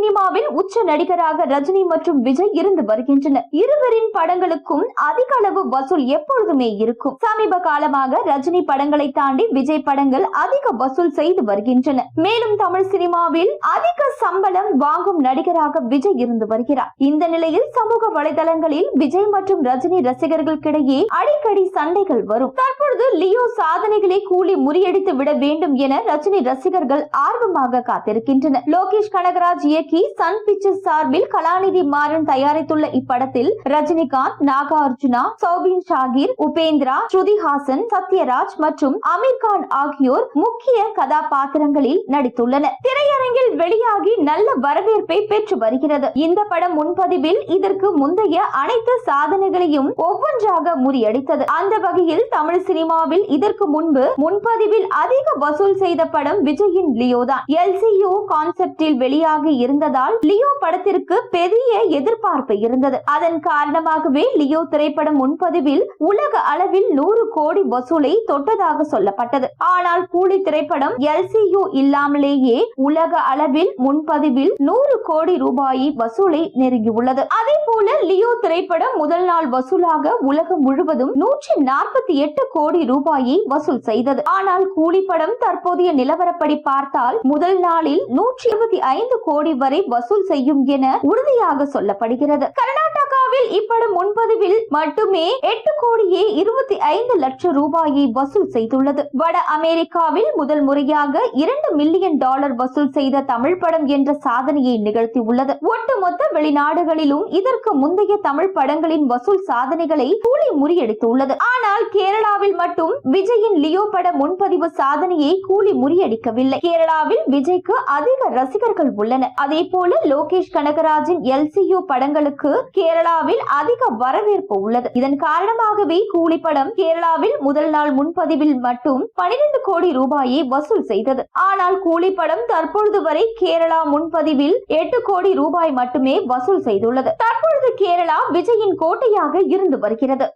சினிமாவில் உச்ச நடிகராக ரஜினி மற்றும் விஜய் இருந்து வருகின்றனர். இருவரின் படங்களுக்கும் அதிக அளவு வசூல் எப்பொழுதுமே இருக்கும். சமீப காலமாக ரஜினி படங்களை தாண்டி விஜய் படங்கள் அதிக வசூல் செய்து வருகின்றன. மேலும் தமிழ் சினிமாவில் அதிக சம்பளம் வாங்கும் நடிகராக விஜய் இருந்து வருகிறார். இந்த நிலையில் சமூக வலைதளங்களில் விஜய் மற்றும் ரஜினி ரசிகர்களுக்கிடையே அடிக்கடி சண்டைகள் வரும். தற்பொழுது லியோ சாதனைகளை கூலி முறியடித்து விட வேண்டும் என ரஜினி ரசிகர்கள் ஆர்வமாக காத்திருக்கின்றனர். லோகேஷ் கனகராஜ் இயக்கி சன் பிக்சர்ஸ் சார்பில் கலாநிதி மாறன் தயாரித்துள்ள இப்படத்தில் ரஜினிகாந்த், நாகார்ஜுனா, சௌபின் ஷாகிர், உபேந்திரா, ஸ்ருதி ஹாசன், சத்யராஜ் மற்றும் அமீர் கான் ஆகியோர் முக்கிய கதாபாத்திரங்களில் நடித்துள்ளனர். திரையரங்கில் வெளியாகி நல்ல வரவேற்பை பெற்று வருகிறது. இந்த படம் முன்பதிவில் இதற்கு முந்தைய அனைத்து சாதனைகளையும் ஒவ்வொன்றாக முறியடித்தது. அந்த வகையில் தமிழ் சினிமாவில் இதற்கு முன்பு முன்பதிவில் அதிக வசூல் செய்த படம் விஜயின் லியோ தான். LCU கான்செப்டில் வெளியாகி இருந்ததால் லியோ படத்திற்கு பெரிய எதிர்பார்ப்பு இருந்தது. அதன் காரணமாகவே லியோ திரைப்படம் முன்பதிவில் உலக அளவில் 100 கோடி வசூலை தொட்டதாக சொல்லப்பட்டது. ஆனால் கூலி திரைப்படம் LCU இல்லாமலேயே உலக அளவில் முன்பதிவில் 100 கோடி ரூபாய் வசூலை நெருங்கியுள்ளது. அதே போல லியோ திரைப்படம் முதல் நாள் வசூலாக உலகம் முழுவதும் 148 கோடி ரூபாயை வசூல் செய்தது. ஆனால் கூலி படம் தற்போதைய நிலவரப்படி பார்த்தால் முதல் நாளில் 125 கோடி வரை வசூல் செய்யும் என உறுதியாக சொல்லப்படுகிறது. கர்நாடகாவில் இப்படம் முன்பதிவில் மட்டுமே 8 கோடியே 25 லட்சம் ரூபாயை வசூல் செய்துள்ளது. வட அமெரிக்காவில் முதல் முறையாக $2 மில்லியன் வசூல் செய்த தமிழ் படம் என்ற சாதனையை நிகழ்த்தியுள்ளது. ஒட்டுமொத்த வெளிநாடுகளிலும் இதற்கு முந்தைய தமிழ் படங்களின் வசூல் சாதனைகளை கூலி முறியடித்துள்ளது. ஆனால் கேரளாவில் மட்டும் விஜயின் லியோ பட முன்பதிவு சாதனையை கூலி முறியடிக்கவில்லை. கேரளாவில் விஜய்க்கு அதிக ரசிகர்கள் உள்ளனர். அதே போல லோகேஷ் கனகராஜின் LCU படங்களுக்கு கேரளாவில் அதிக வரவேற்பு உள்ளது. இதன் காரணமாகவே கூலி படம் கேரளாவில் முதல் நாள் முன்பதிவில் மட்டும் 12 கோடி ரூபாயை வசூல் செய்தது. ஆனால் கூலி படம் தற்பொழுது வரை கேரளா முன்பதிவில் 8 கோடி ரூபாய் மட்டுமே வசூல் செய்துள்ளது. தற்பொழுது கேரளா விஜயின் கோட்டையாக இருந்து வருகிறது.